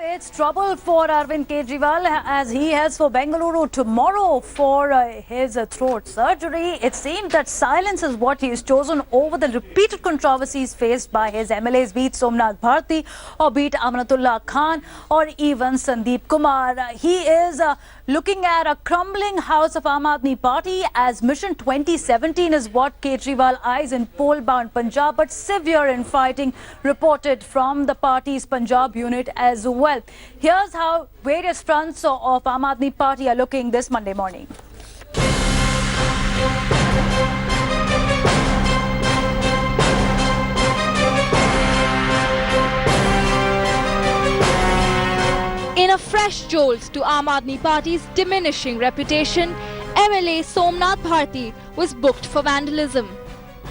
It's trouble for Arvind Kejriwal as he heads for Bengaluru tomorrow for his throat surgery. It seems that silence is what he has chosen over the repeated controversies faced by his MLAs, be it Somnath Bharti or be it Amanatullah Khan or even Sandeep Kumar. He is looking at a crumbling house of Aam Aadmi Party as Mission 2017 is what Kejriwal eyes in poll-bound Punjab, but severe infighting reported from the party's Punjab unit as well. Here's how various fronts of Aam Aadmi Party are looking this Monday morning. In a fresh jolt to Aam Aadmi Party's diminishing reputation, MLA Somnath Bharti was booked for vandalism.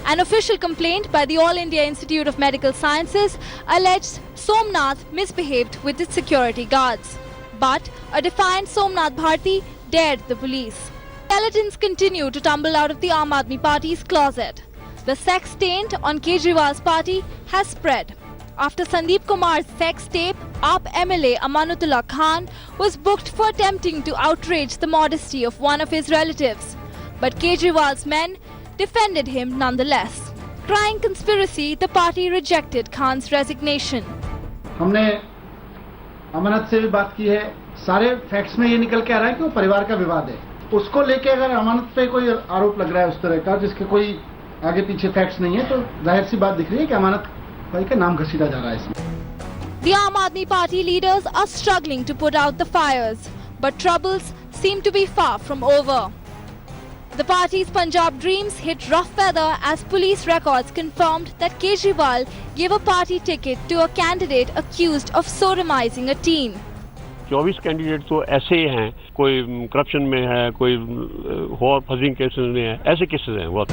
An official complaint by the All India Institute of Medical Sciences alleged Somnath misbehaved with its security guards. But a defiant Somnath Bharti dared the police. Skeletons continue to tumble out of the Aam Aadmi Party's closet. The sex taint on Kejriwal's party has spread. After Sandeep Kumar's sex tape, AAP MLA Amanatullah Khan was booked for attempting to outrage the modesty of one of his relatives. But Kejriwal's men defended him nonetheless. Crying conspiracy, the party rejected Khan's resignation. हमने अमानत से भी बात की है. सारे facts में ये निकल के आ रहा है कि वो परिवार का विवाद है. उसको लेके अगर अमानत पे कोई आरोप लग रहा है उस तरह का जिसके कोई आगे पीछे फैक्ट्स नहीं है तो जाहिर सी बात दिख रही है कि अमानत भाई का नाम घसीटा जा रहा है इसमें. The Aam Aadmi Party leaders are struggling to put out the fires, but troubles seem to be far from over. The party's Punjab dreams hit rough weather as police records confirmed that Kejriwal gave a party ticket to a candidate accused of sodomizing a teen. 24 candidate तो ऐसे हैं, कोई corruption में है, कोई और fudging cases में है, ऐसे केसेस हैं बहुत.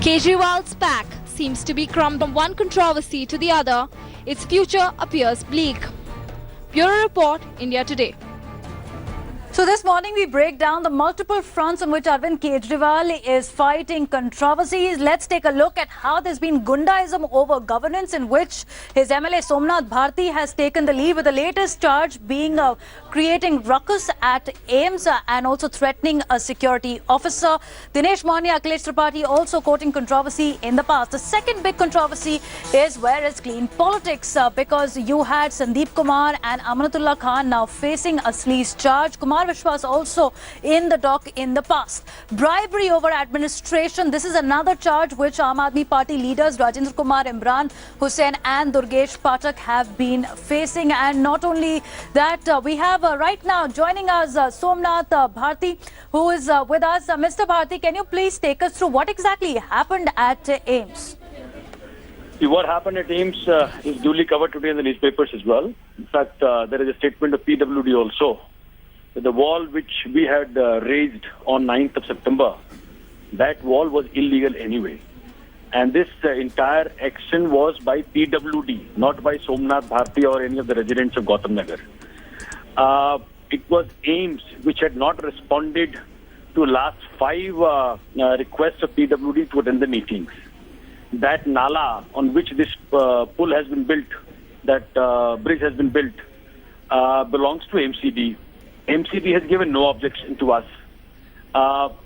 Kejriwal's pack seems to be crumbling from one controversy to the other. Its future appears bleak. Bureau Report, India Today. So this morning we break down the multiple fronts on which Arvind Kejriwal is fighting controversies. Let's take a look at how there's been gundaism over governance in which his MLA Somnath Bharti has taken the lead, with the latest charge being creating ruckus at AIMS and also threatening a security officer. Dinesh Mania, Akhilesh Tripathi also quoting controversy in the past. The second big controversy is where it's clean politics because you had Sandeep Kumar and Amanatullah Khan now facing a sleaze charge. Kumar Vishwas also in the dock in the past. Bribery over administration. This is another charge which Aam Aadmi Party leaders Rajendra Kumar, Imran Hussain and Durgesh Pathak have been facing. And not only that, we have right now joining us Somnath Bharti, who is with us. Mr. Bharti, can you please take us through what exactly happened at AIMS? See, what happened at AIMS is duly covered today in the newspapers as well. In fact, there is a statement of PWD also. The wall which we had raised on 9th of September, that wall was illegal anyway. And this entire action was by PWD, not by Somnath Bharti or any of the residents of Gautam Nagar. It was AIMS which had not responded to last 5 requests of PWD to attend the meetings. That Nala on which this pool has been built, that bridge has been built, belongs to MCD. MCD has given no objection to us.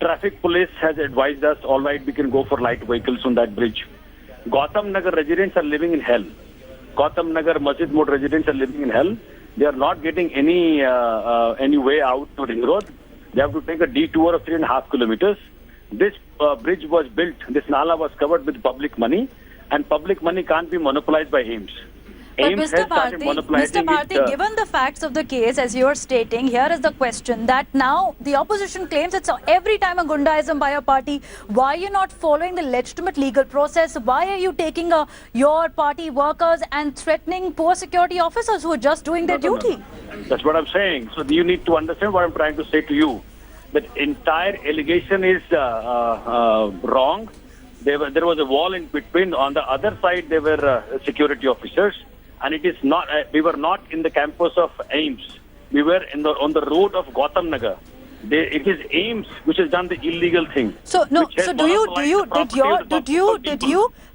Traffic police has advised us, all right, we can go for light vehicles on that bridge. Gautam Nagar residents are living in hell. Gautam Nagar Masjid Mode residents are living in hell. They are not getting any way out to Ring Road. They have to take a detour of 3.5 kilometers. This bridge was built, this Nala was covered with public money, and public money can't be monopolized by AIMS. But Mr. Bharti, given the facts of the case, as you are stating, here is the question that now the opposition claims it's every time a gundaism by a party. Why are you not following the legitimate legal process? Why are you taking your party workers and threatening poor security officers who are just doing their duty? No. That's what I'm saying. So you need to understand what I'm trying to say to you. That entire allegation is wrong. There was a wall in between. On the other side, there were security officers. And it is not. We were not in the campus of AIMS. We were on the road of Gautam Nagar. It is AIMS which has done the illegal thing. So no. which has So did you, monopolized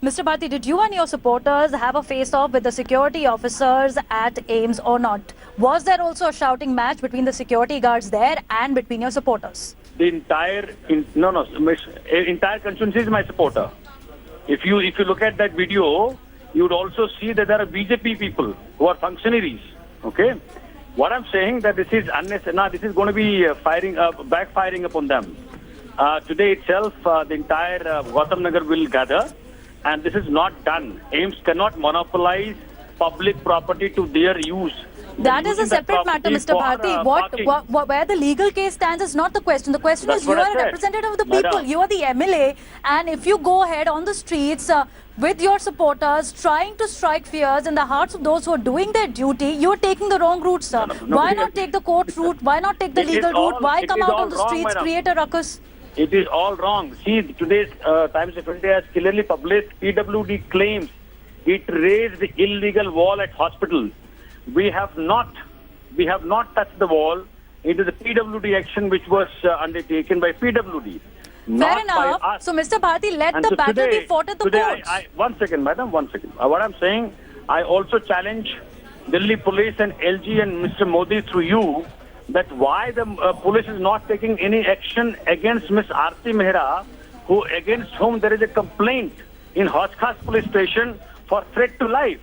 Mr. Bharti, did you and your supporters have a face-off with the security officers at AIMS or not? Was there also a shouting match between the security guards there and between your supporters? The entire constituency is my supporter. If you look at that video, you would also see that there are BJP people who are functionaries. Okay. What I'm saying that this is unnecessary. Now this is going to be backfiring upon them. Today itself, the entire Gautam Nagar will gather, and this is not done. AIMS cannot monopolize public property to their use. That is a separate matter, Mr. Bharti. Where the legal case stands is not the question. The question is you are a representative of the people. You are the MLA, and if you go ahead on the streets with your supporters trying to strike fears in the hearts of those who are doing their duty, you are taking the wrong route, sir. Why not take the court route? Why not take the legal route? Why come out on the streets, create a ruckus? It is all wrong. See, today's Times of India has clearly published PWD claims it raised the illegal wall at hospital. We have not touched the wall. It is a PWD action which was undertaken by PWD. Fair enough. So, Mr. Bharti, let the battle be fought at the courts. One second, madam, one second. What I'm saying, I also challenge Delhi police and LG and Mr. Modi through you that why the police is not taking any action against Miss Aarti Mehra, against whom there is a complaint in Hauss Khas police station for threat to life.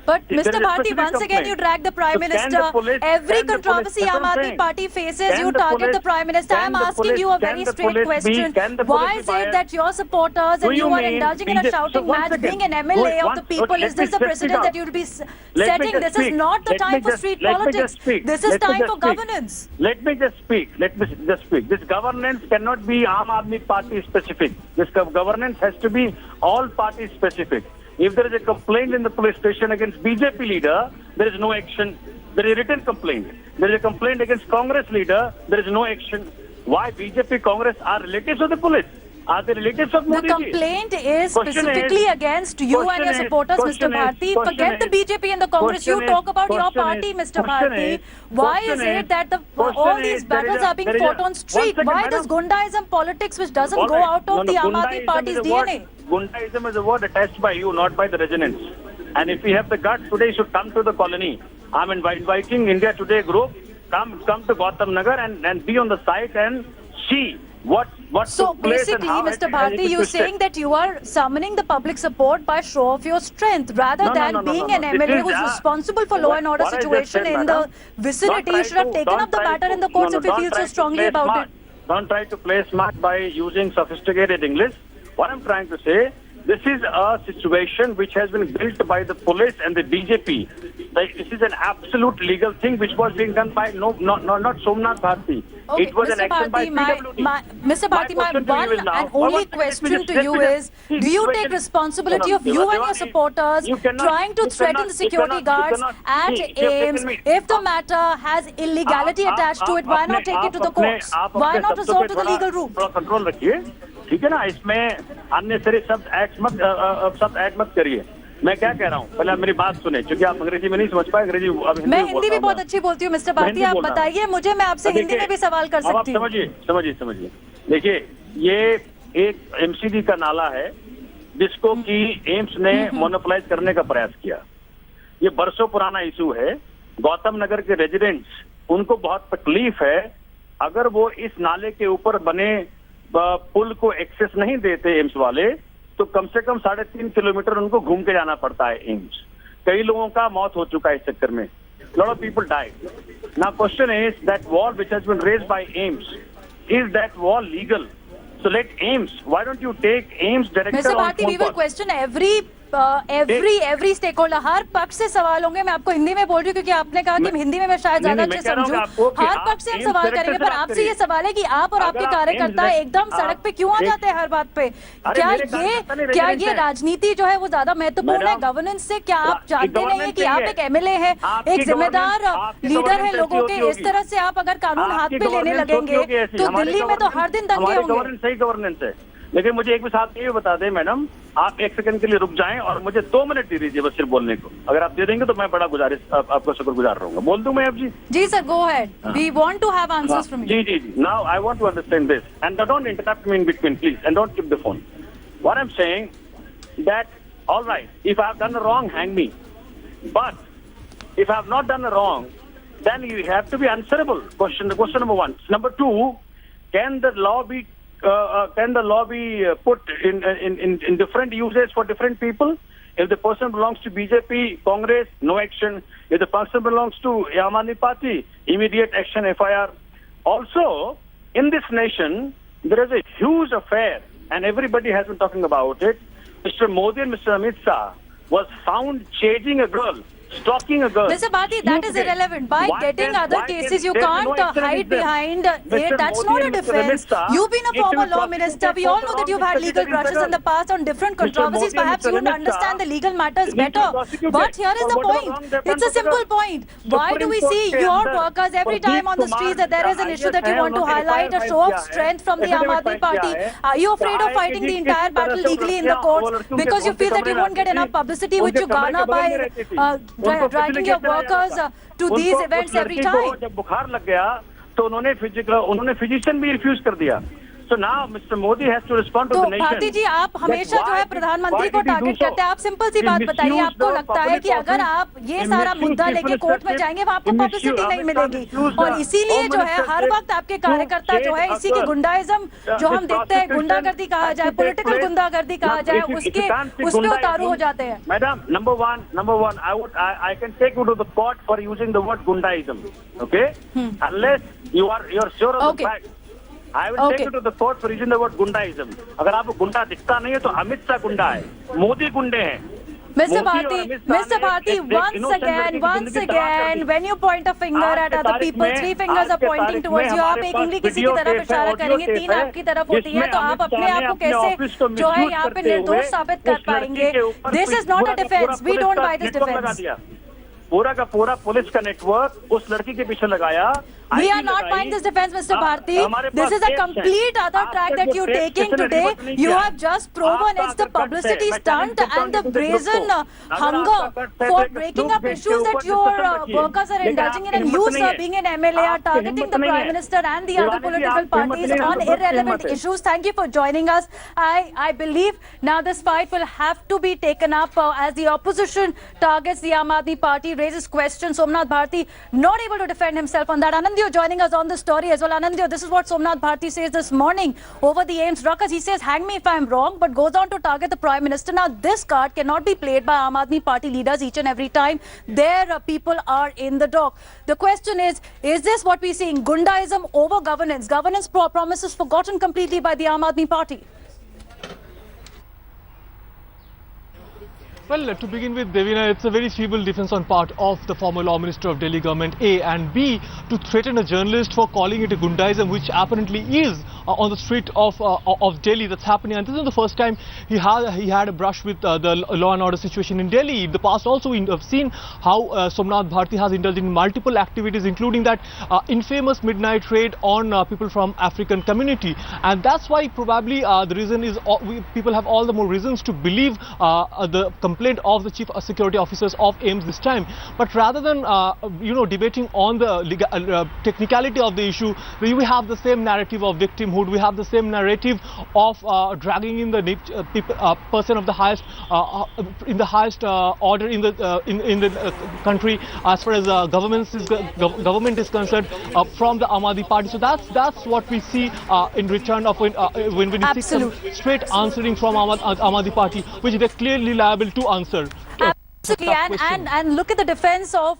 But Mr. Bharti, once again you drag the Prime Minister. Every controversy Aam Aadmi Party faces, you target the Prime Minister. I am asking you a very straight question. Why is it that your supporters and you are indulging in a shouting match, being an MLA of the people? Is this the precedent that you will be setting? This is not the time for street politics. This is time for governance. Let me just speak. This governance cannot be Aam Aadmi Party specific. This governance has to be all party specific. If there is a complaint in the police station against BJP leader, there is no action. There is a written complaint. There is a complaint against Congress leader, there is no action. Why BJP, Congress are relatives of the police? Are they relatives of Modi? The complaint is specifically against you and your supporters, Mr. Bharti. Forget the BJP and the Congress. You talk about your party, Mr. Bharti. Why is it that all these battles are being fought on street? Why does Gundaism politics, which doesn't go out of the Aam Aadmi Party's DNA? Gundaism is a word attached by you, not by the residents. And if we have the guts today, you should come to the colony. I'm inviting India Today group, come to Gautam Nagar and be on the site and see what so took place basically, and how Mr. Bharti, you're saying that you are summoning the public support by show of your strength rather than being an MLA who's responsible for law and order situation in the vicinity. You should have taken up the matter in the courts if you feel so strongly about it. Don't try to play smart by using sophisticated English. What I'm trying to say, this is a situation which has been built by the police and the BJP. This is an absolute legal thing which was being done by not Somnath Bharti. Okay, it was Mr. an action by PWD. Mr. Bharti, my one and only question to you is, do you take responsibility of you and your supporters trying to threaten the security guards at AIMS? If the matter has illegality attached to it, why not take it to the courts? Why not resort to the legal route? Control रखिए, ठीक है ना? इसमें unnecessary शब्द add मत करिए. मैं क्या कह रहा हूँ, पहले आप मेरी बात सुने, क्योंकि आप अंग्रेजी में नहीं समझ पाए. अंग्रेजी मैं हिंदी भी बहुत अच्छी बोलती हूँ मिस्टर भारती, आप बताइए मुझे, मैं आपसे हिंदी में भी सवाल कर सकती हूँ. समझिए. देखिए, ये एक एमसीडी का नाला है जिसको कि एम्स ने मोनोपोलाइज करने का प्रयास किया. ये बरसों पुराना इशू है. गौतम नगर के रेजिडेंट्स, उनको बहुत तकलीफ है. अगर वो इस नाले के ऊपर बने पुल को एक्सेस नहीं देते एम्स वाले, तो कम से कम 3.5 किलोमीटर उनको घूम के जाना पड़ता है एम्स. कई लोगों का मौत हो चुका है इस चक्कर में. lot of people died. Now question is that wall which has been raised by AIMS, is that wall legal? So let AIMS, why don't you take AIMS director Mr. on Bharti, phone we will call? question every stakeholder. हर पक्ष से सवाल होंगे. मैं आपको हिंदी में बोल रही हूँ क्योंकि आपने कहा कि हिंदी में मैं शायद ज्यादा अच्छे समझूं. हर पक्ष से हम सवाल करेंगे, पर आपसे ये सवाल है कि आप और आपके कार्यकर्ता एकदम सड़क पे क्यों आ जाते हैं हर बात पे? क्या ये राजनीति जो है वो ज्यादा महत्वपूर्ण है गवर्नेंस से? क्या आप जानते नहीं है कि आप एक MLA है, एक जिम्मेदार लीडर है लोगों के? इस तरह से आप अगर कानून हाथ पे लेने लगेंगे तो दिल्ली में तो हर दिन दंगे होंगे. सही गवर्नेंस है. लेकिन मुझे एक भी साथ ये बता दें मैडम, आप 1 सेकंड के लिए रुक जाएं और मुझे 2 मिनट दे दीजिए बस सिर्फ बोलने को। अगर आप दे देंगे तो मैं बड़ा गुजारिश आपका शुक्रगुजार रहूंगा। बोल दूं मैं अब जी? जी sir, go ahead, we want to have answers from you. जी। Now I want to understand this and don't interrupt me in between please and don't keep the phone. What I am saying that all right, if I have done a wrong, hang me. But if I have not done a wrong, then you have to be answerable. Question number 1. Number 2, can the law be put in different uses for different people? If the person belongs to BJP, Congress, no action. If the person belongs to Aam Aadmi Party, immediate action, FIR. Also, in this nation, there is a huge affair, and everybody has been talking about it. Mr. Modi and Mr. Amit Shah was found chasing a girl, stalking a girl. Mr. Bhati, that is irrelevant. By getting other cases, you can't hide behind it. That's not a defense. You've been a former law minister. We all know that you've had legal brushes in the past on different controversies. Perhaps you don't understand the legal matters better. But here is the point. It's a simple point. Why do we see your workers every time on the streets that there is an issue that you want to highlight, a show of strength from the Aam Aadmi Party? Are you afraid of fighting the entire battle legally in the courts because you feel that you won't get enough publicity which you garner by dragging your workers to these events every time? जब बुखार लग गया तो उन्होंने physician भी refuse कर दिया। So now Mr. Modi has to respond to the nation. तो भारती जी, आप हमेशा जो है प्रधानमंत्री को टारगेट करते हैं। आप सिंपल सी बात बताइए, आपको लगता है कि अगर आप ये सारा मुद्दा लेके कोर्ट में जाएंगे वहाँ आपको पब्लिसिटी नहीं मिलेगी, और इसीलिए जो है हर वक्त आपके कार्यकर्ता जो है इसी की गुंडाइज्म जो हम देखते हैं, गुंडागर्दी कहा जाए, पॉलिटिकल गुंडागर्दी कहा जाए, उसमें उतारू हो जाते हैं। Madam, number one, I can take you to the court for using the word gundaism, okay? Unless you're sure of the fact. I will take you to the court for using the word गुंडाइज्म। अगर आपको गुंडा दिखता नहीं है तो अमित शाह गुंडा है, मोदी गुंडे हैं। Mr. Bharti, once again, when you point a finger at other people, 3 fingers are pointing towards you. आप एक उंगली किसी की तरफ इशारा करेंगे, 3 आपकी तरफ होती है, तो आप अपने आप को कैसे जो है यहाँ पे निर्दोष साबित कर पाएंगे? This is not a defense. We don't buy this defense. पूरा का पूरा पुलिस का नेटवर्क उस लड़की के पीछे लगाया। We are not buying this defense, Mr. Bharti. This is a complete other track that you're taking today. You have just proven it's the publicity stunt and the brazen hunger for breaking up issues that your workers are indulging in. And you, sir, being an MLA, are targeting the Prime Minister and the other political parties on irrelevant issues. Thank you for joining us. I believe now this fight will have to be taken up as the opposition targets the Aam Aadmi Party, raises questions. Somnath Bharti not able to defend himself on that. Anandyo joining us on the story as well. Anandyo, this is what Somnath Bharti says this morning over the AIMS ruckus. He says, hang me if I'm wrong, but goes on to target the Prime Minister. Now, this card cannot be played by Aam Aadmi Party leaders each and every time their people are in the dock. The question is this what we're seeing? Gundaism over governance. Governance promises forgotten completely by the Aam Aadmi Party. Well, to begin with, Devina, it's a very feeble defense on part of the former Law Minister of Delhi government, A, and B, to threaten a journalist for calling it a gundaism, which apparently is on the street of Delhi. That's happening, and this is the first time he had a brush with the law and order situation in Delhi. In the past also, we have seen how Somnath Bharti has indulged in multiple activities, including that infamous midnight raid on people from African community, and that's why probably the reason is people have all the more reasons to believe the complaint of the chief security officers of AIMS this time. But rather than debating on the technicality of the issue, we have the same narrative of victimhood. We have the same narrative of dragging in the person of the highest in the highest order in the country as far as government is concerned from the Aam Aadmi Party. So that's what we see in return of when we seek some straight answering from Aam Aadmi Party, which they're clearly liable to answer. Absolutely, and look at the defense of